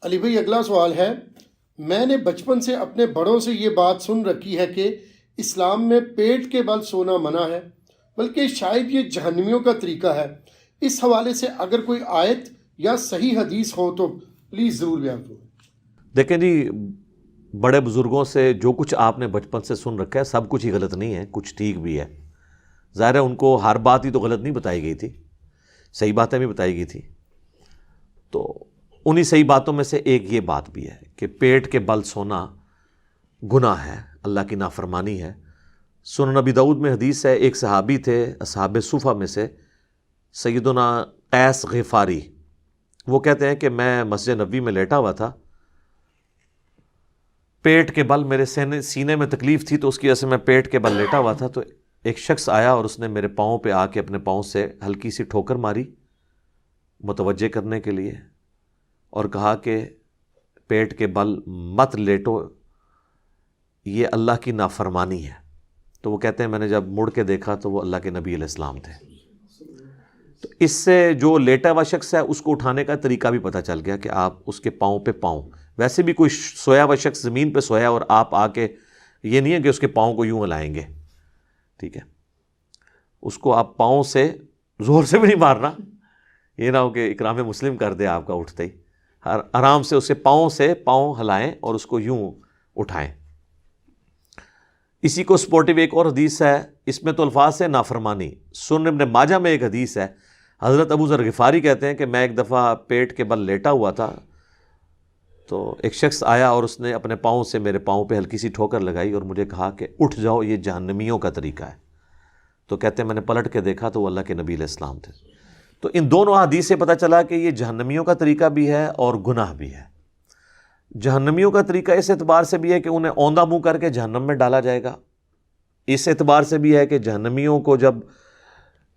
علی بھائی اگلا سوال ہے، میں نے بچپن سے اپنے بڑوں سے یہ بات سن رکھی ہے کہ اسلام میں پیٹ کے بل سونا منع ہے، بلکہ شاید یہ جہنمیوں کا طریقہ ہے۔ اس حوالے سے اگر کوئی آیت یا صحیح حدیث ہو تو پلیز ضرور بیان کریں۔ دیکھیں جی، بڑے بزرگوں سے جو کچھ آپ نے بچپن سے سن رکھا ہے سب کچھ ہی غلط نہیں ہے، کچھ ٹھیک بھی ہے۔ ظاہر ہے ان کو ہر بات ہی تو غلط نہیں بتائی گئی تھی، صحیح باتیں بھی بتائی گئی تھی۔ تو انہی صحیح باتوں میں سے ایک یہ بات بھی ہے کہ پیٹ کے بل سونا گناہ ہے، اللہ کی نافرمانی ہے۔ سنن نبی داؤد میں حدیث ہے، ایک صحابی تھے اصحاب صفہ میں سے، سیدنا قیس غفاری، وہ کہتے ہیں کہ میں مسجد نبوی میں لیٹا ہوا تھا، پیٹ کے بل میرے سینے میں تکلیف تھی تو اس کی وجہ سے میں پیٹ کے بل لیٹا ہوا تھا، تو ایک شخص آیا اور اس نے میرے پاؤں پہ آ کے اپنے پاؤں سے ہلکی سی ٹھوکر ماری متوجہ کرنے کے لیے، اور کہا کہ پیٹ کے بل مت لیٹو، یہ اللہ کی نافرمانی ہے۔ تو وہ کہتے ہیں میں نے جب مڑ کے دیکھا تو وہ اللہ کے نبی علیہ السلام تھے۔ تو اس سے جو لیٹا ہوا شخص ہے اس کو اٹھانے کا طریقہ بھی پتہ چل گیا کہ آپ اس کے پاؤں پہ پاؤں، ویسے بھی کوئی سویا ہوا شخص زمین پہ سویا اور آپ آ کے، یہ نہیں ہے کہ اس کے پاؤں کو یوں ہلائیں گے، ٹھیک ہے، اس کو آپ پاؤں سے زور سے بھی نہیں مارنا، یہ نہ ہو کہ اکرام مسلم کر دے آپ کا اٹھتے ہی، آرام سے اسے پاؤں سے پاؤں ہلائیں اور اس کو یوں اٹھائیں۔ اسی کو سپورٹیو ایک اور حدیث ہے، اس میں تو الفاظ ہے نافرمانی۔ سنن ابن ماجہ میں ایک حدیث ہے، حضرت ابو ذر غفاری کہتے ہیں کہ میں ایک دفعہ پیٹ کے بل لیٹا ہوا تھا تو ایک شخص آیا اور اس نے اپنے پاؤں سے میرے پاؤں پہ ہلکی سی ٹھوکر لگائی اور مجھے کہا کہ اٹھ جاؤ، یہ جہنمیوں کا طریقہ ہے۔ تو کہتے ہیں میں نے پلٹ کے دیکھا تو وہ اللہ کے نبی علیہ السلام تھے۔ تو ان دونوں حدیث سے پتہ چلا کہ یہ جہنمیوں کا طریقہ بھی ہے اور گناہ بھی ہے۔ جہنمیوں کا طریقہ اس اعتبار سے بھی ہے کہ انہیں اوندھا منہ کر کے جہنم میں ڈالا جائے گا، اس اعتبار سے بھی ہے کہ جہنمیوں کو جب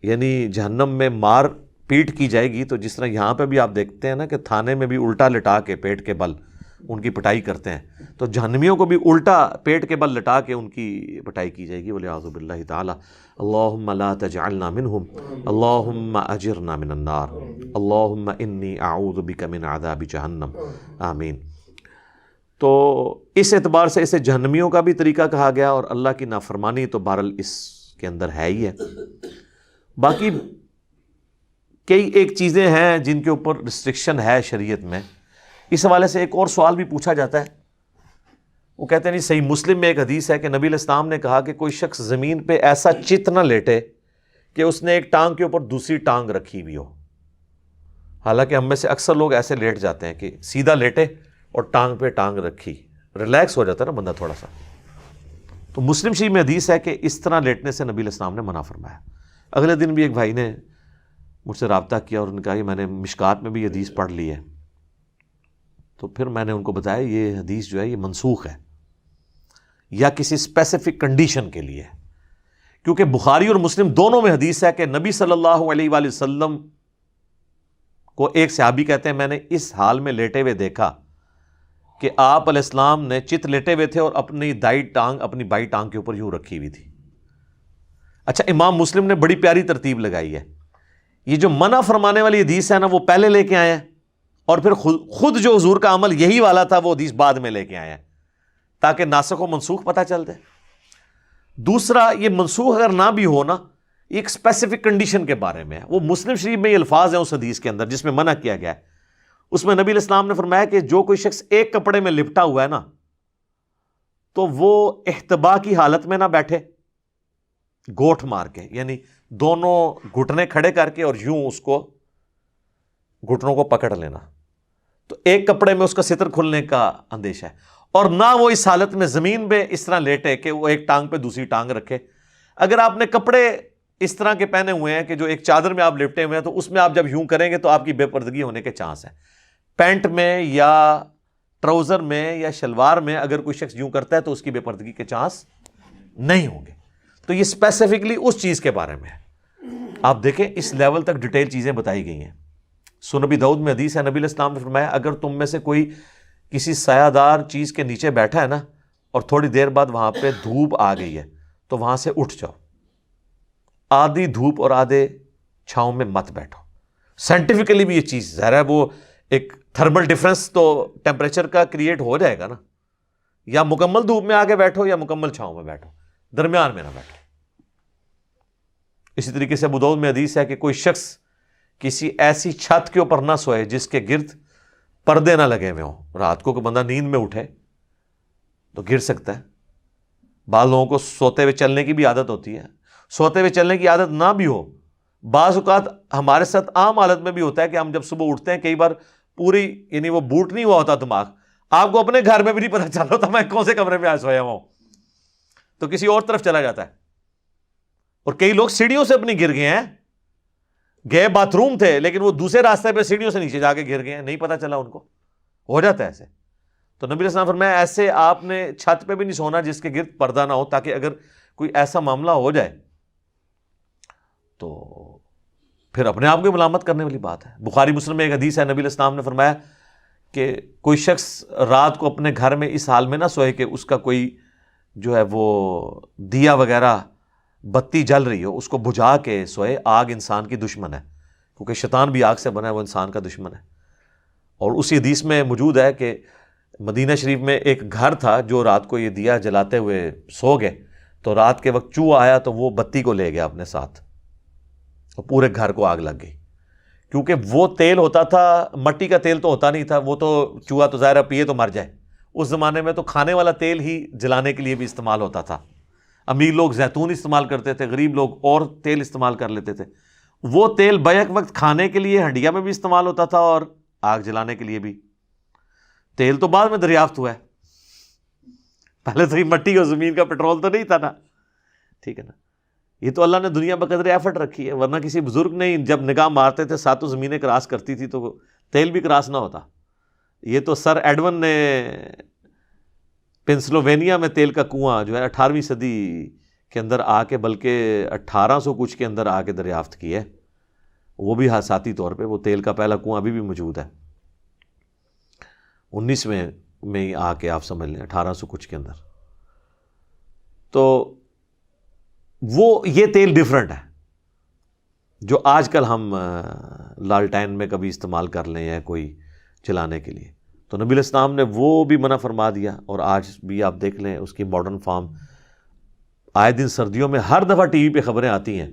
یعنی جہنم میں مار پیٹ کی جائے گی تو جس طرح یہاں پہ بھی آپ دیکھتے ہیں نا کہ تھانے میں بھی الٹا لٹا کے پیٹ کے بل ان کی پٹائی کرتے ہیں، تو جہنمیوں کو بھی الٹا پیٹ کے بل لٹا کے ان کی پٹائی کی جائے گی۔ وَلِعَاذُ بِاللَّهِ تَعَالَى اللہم لا تجعلنا منہم اللہم اجرنا من النار اللہم انی اعوذ بک من عذاب جہنم آمین۔ تو اس اعتبار سے اسے جہنمیوں کا بھی طریقہ کہا گیا، اور اللہ کی نافرمانی تو بہرحال اس کے اندر ہے ہی ہے۔ باقی کئی ایک چیزیں ہیں جن کے اوپر ریسٹرکشن ہے شریعت میں۔ اس حوالے سے ایک اور سوال بھی پوچھا جاتا ہے، وہ کہتے ہیں نہیں، صحیح مسلم میں ایک حدیث ہے کہ نبی علیہ السلام نے کہا کہ کوئی شخص زمین پہ ایسا چت نہ لیٹے کہ اس نے ایک ٹانگ کے اوپر دوسری ٹانگ رکھی ہوئی ہو۔ حالانکہ ہم میں سے اکثر لوگ ایسے لیٹ جاتے ہیں کہ سیدھا لیٹے اور ٹانگ پہ ٹانگ رکھی، ریلیکس ہو جاتا ہے نا بندہ تھوڑا سا۔ تو مسلم شریف میں حدیث ہے کہ اس طرح لیٹنے سے نبی علیہ السلام نے منع فرمایا۔ اگلے دن بھی ایک بھائی نے مجھ سے رابطہ کیا اور انہوں نے کہا کہ میں نے مشکات میں بھی یہ حدیث پڑھ لی ہے، تو پھر میں نے ان کو بتایا یہ حدیث جو ہے یہ منسوخ ہے یا کسی اسپیسیفک کنڈیشن کے لیے، کیونکہ بخاری اور مسلم دونوں میں حدیث ہے کہ نبی صلی اللہ علیہ وآلہ وسلم کو ایک صحابی کہتے ہیں میں نے اس حال میں لیٹے ہوئے دیکھا کہ آپ علیہ السلام نے چت لیٹے ہوئے تھے اور اپنی دائیں ٹانگ اپنی بائیں ٹانگ کے اوپر یوں رکھی ہوئی تھی۔ اچھا، امام مسلم نے بڑی پیاری ترتیب لگائی ہے، یہ جو منع فرمانے والی حدیث ہے نا وہ پہلے لے کے آئے ہیں، اور پھر خود جو حضور کا عمل یہی والا تھا وہ حدیث بعد میں لے کے آئے ہیں، تاکہ ناسخ و منسوخ پتہ چل دے۔ دوسرا، یہ منسوخ اگر نہ بھی ہو نا، ایک اسپیسیفک کنڈیشن کے بارے میں ہے۔ وہ مسلم شریف میں یہ الفاظ ہیں اس حدیث کے اندر جس میں منع کیا گیا ہے، اس میں نبی علیہ السلام نے فرمایا کہ جو کوئی شخص ایک کپڑے میں لپٹا ہوا ہے نا تو وہ احتبا کی حالت میں نہ بیٹھے گوٹھ مار کے، یعنی دونوں گھٹنے کھڑے کر کے اور یوں اس کو گھٹنوں کو پکڑ لینا، تو ایک کپڑے میں اس کا ستر کھلنے کا اندیشہ ہے، اور نہ وہ اس حالت میں زمین پہ اس طرح لیٹے کہ وہ ایک ٹانگ پہ دوسری ٹانگ رکھے۔ اگر آپ نے کپڑے اس طرح کے پہنے ہوئے ہیں کہ جو ایک چادر میں آپ لپٹے ہوئے ہیں تو اس میں آپ جب یوں کریں گے تو آپ کی بے پردگی ہونے کے چانس ہیں۔ پینٹ میں یا ٹراؤزر میں یا شلوار میں اگر کوئی شخص یوں کرتا ہے تو اس کی بے پردگی کے چانس نہیں ہوں گے۔ تو یہ اسپیسیفکلی اس چیز کے بارے میں ہے۔ آپ دیکھیں اس لیول تک ڈیٹیل چیزیں بتائی گئی ہیں۔ سنن نبی داؤد میں حدیث ہے، نبی علیہ السلام نے فرمایا اگر تم میں سے کوئی کسی سایہ دار چیز کے نیچے بیٹھا ہے نا اور تھوڑی دیر بعد وہاں پہ دھوپ آ گئی ہے تو وہاں سے اٹھ جاؤ، آدھی دھوپ اور آدھے چھاؤں میں مت بیٹھو۔ سائنٹیفکلی بھی یہ چیز ظاہر ہے وہ ایک تھرمل ڈفرنس تو ٹیمپریچر کا کریٹ ہو جائے گا نا. یا مکمل دھوپ میں آگے بیٹھو یا مکمل چھاؤں میں بیٹھو, درمیان میں نہ بیٹھو. اسی طریقے سے ابو داؤد میں حدیث ہے کہ کوئی شخص کسی ایسی چھت کے اوپر نہ سوئے جس کے گرد پردے نہ لگے ہوئے ہوں. رات کو کوئی بندہ نیند میں اٹھے تو گر سکتا ہے. بعض لوگوں کو سوتے ہوئے چلنے کی بھی عادت ہوتی ہے. سوتے ہوئے چلنے کی عادت نہ بھی ہو, بعض اوقات ہمارے ساتھ عام حالت میں بھی ہوتا ہے کہ ہم جب صبح اٹھتے ہیں کئی بار پوری یعنی وہ بوٹ نہیں ہوا ہوتا دماغ, آپ کو اپنے گھر میں بھی نہیں پتہ چل رہا ہوتا میں کون سے کمرے میں آج سویا ہوا ہوں, تو کسی اور طرف چلا جاتا ہے. اور کئی لوگ سیڑھیوں سے اپنی گر گئے ہیں, گئے باتھ روم تھے لیکن وہ دوسرے راستے پہ سیڑھیوں سے نیچے جا کے گر گئے ہیں, نہیں پتہ چلا ان کو. ہو جاتا ہے ایسے. تو نبی علیہ السلام فرمایا ایسے آپ نے چھت پہ بھی نہیں سونا جس کے گرد پردہ نہ ہو, تاکہ اگر کوئی ایسا معاملہ ہو جائے تو پھر اپنے آپ کو ملامت کرنے والی بات ہے. بخاری مسلم میں ایک حدیث ہے, نبی علیہ السلام نے فرمایا کہ کوئی شخص رات کو اپنے گھر میں اس حال میں نہ سوئے کہ اس کا کوئی جو ہے وہ دیا وغیرہ بتی جل رہی ہو, اس کو بجھا کے سوئے. آگ انسان کی دشمن ہے, کیونکہ شیطان بھی آگ سے بنا ہے, وہ انسان کا دشمن ہے. اور اسی حدیث میں موجود ہے کہ مدینہ شریف میں ایک گھر تھا جو رات کو یہ دیا جلاتے ہوئے سو گئے, تو رات کے وقت چوہا آیا تو وہ بتی کو لے گیا اپنے ساتھ, اور پورے گھر کو آگ لگ گئی. کیونکہ وہ تیل ہوتا تھا, مٹی کا تیل تو ہوتا نہیں تھا, وہ تو چوہا تو ظاہر پیے تو مر جائے. اس زمانے میں تو کھانے والا تیل ہی جلانے کے لیے بھی استعمال ہوتا تھا. امیر لوگ زیتون استعمال کرتے تھے, غریب لوگ اور تیل استعمال کر لیتے تھے. وہ تیل بیک وقت کھانے کے لیے ہنڈیا میں بھی استعمال ہوتا تھا اور آگ جلانے کے لیے بھی. تیل تو بعد میں دریافت ہوا ہے, پہلے تو یہ مٹی اور زمین کا پٹرول تو نہیں تھا نا, ٹھیک ہے نا. یہ تو اللہ نے دنیا بقدر ایفرٹ رکھی ہے, ورنہ کسی بزرگ نے جب نگاہ مارتے تھے ساتوں زمینیں کراس کرتی تھی تو تیل بھی کراس نہ ہوتا. یہ تو سر ایڈون نے پنسلوینیا میں تیل کا کنواں جو ہے 18ویں صدی کے اندر آ کے, بلکہ 1800 کچھ کے اندر آ کے دریافت کی ہے. وہ بھی حادثاتی طور پہ, وہ تیل کا پہلا کنواں ابھی بھی موجود ہے 19ویں میں ہی آ کے آپ سمجھ لیں 1800 کچھ کے اندر. تو وہ یہ تیل ڈیفرنٹ ہے جو آج کل ہم لالٹین میں کبھی استعمال کر لیں یا کوئی چلانے کے لیے. تو نبی علیہ السلام نے وہ بھی منع فرما دیا, اور آج بھی آپ دیکھ لیں اس کی ماڈرن فارم. آئے دن سردیوں میں ہر دفعہ ٹی وی پہ خبریں آتی ہیں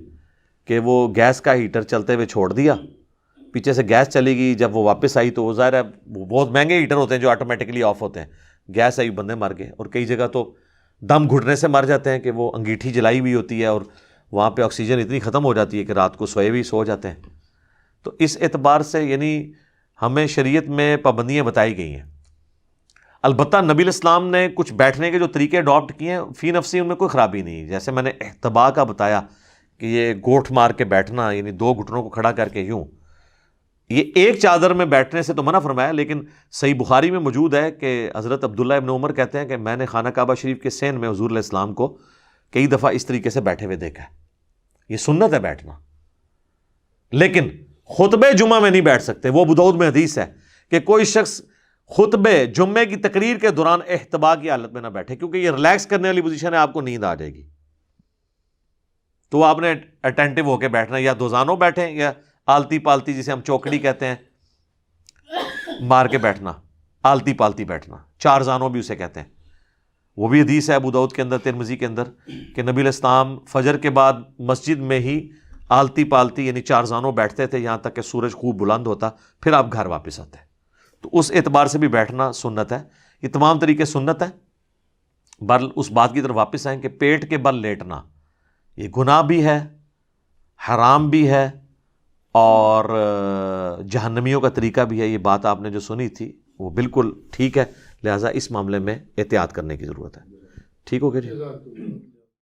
کہ وہ گیس کا ہیٹر چلتے ہوئے چھوڑ دیا, پیچھے سے گیس چلی گئی, جب وہ واپس آئی تو وہ ظاہر ہے وہ بہت مہنگے ہیٹر ہوتے ہیں جو آٹومیٹکلی آف ہوتے ہیں, گیس آئی بندے مر گئے. اور کئی جگہ تو دم گھٹنے سے مر جاتے ہیں کہ وہ انگیٹھی جلائی ہوئی ہوتی ہے اور وہاں پہ آکسیجن اتنی ختم ہو جاتی ہے کہ رات کو سوئے بھی سو جاتے ہیں. تو اس اعتبار سے یعنی ہمیں شریعت میں پابندیاں بتائی گئی ہیں. البتہ نبی علیہ السلام نے کچھ بیٹھنے کے جو طریقے اڈاپٹ کیے ہیں فی نفسی ان میں کوئی خرابی نہیں. جیسے میں نے احتبا کا بتایا کہ یہ گوٹھ مار کے بیٹھنا, یعنی 2 گھٹنوں کو کھڑا کر کے یوں, یہ ایک چادر میں بیٹھنے سے تو منع فرمایا. لیکن صحیح بخاری میں موجود ہے کہ حضرت عبداللہ ابن عمر کہتے ہیں کہ میں نے خانہ کعبہ شریف کے سین میں حضور علیہ السلام کو کئی دفعہ اس طریقے سے بیٹھے ہوئے دیکھا ہے. یہ سنت ہے بیٹھنا, لیکن خطبے جمعہ میں نہیں بیٹھ سکتے. وہ ابو داؤد میں حدیث ہے کہ کوئی شخص خطبے جمعے کی تقریر کے دوران احتبا کی حالت میں نہ بیٹھے, کیونکہ یہ ریلیکس کرنے والی پوزیشن ہے, آپ کو نیند آ جائے گی. تو آپ نے اٹینٹو ہو کے بیٹھنا, یا دوزانوں بیٹھیں یا آلتی پالتی جسے ہم چوکڑی کہتے ہیں مار کے بیٹھنا, آلتی پالتی بیٹھنا, 4 زانوں بھی اسے کہتے ہیں. وہ بھی حدیث ہے ابو داؤد کے اندر, ترمذی کے اندر, کہ نبی علیہ السلام فجر کے بعد مسجد میں ہی آلتی پالتی یعنی 4 زانوں بیٹھتے تھے یہاں تک کہ سورج خوب بلند ہوتا, پھر آپ گھر واپس آتے. تو اس اعتبار سے بھی بیٹھنا سنت ہے. یہ تمام طریقے سنت ہے. بہرحال اس بات کی طرف واپس آئیں کہ پیٹ کے بل لیٹنا یہ گناہ بھی ہے, حرام بھی ہے, اور جہنمیوں کا طریقہ بھی ہے. یہ بات آپ نے جو سنی تھی وہ بالکل ٹھیک ہے, لہٰذا اس معاملے میں احتیاط کرنے کی ضرورت ہے. ٹھیک ہو گیا جی.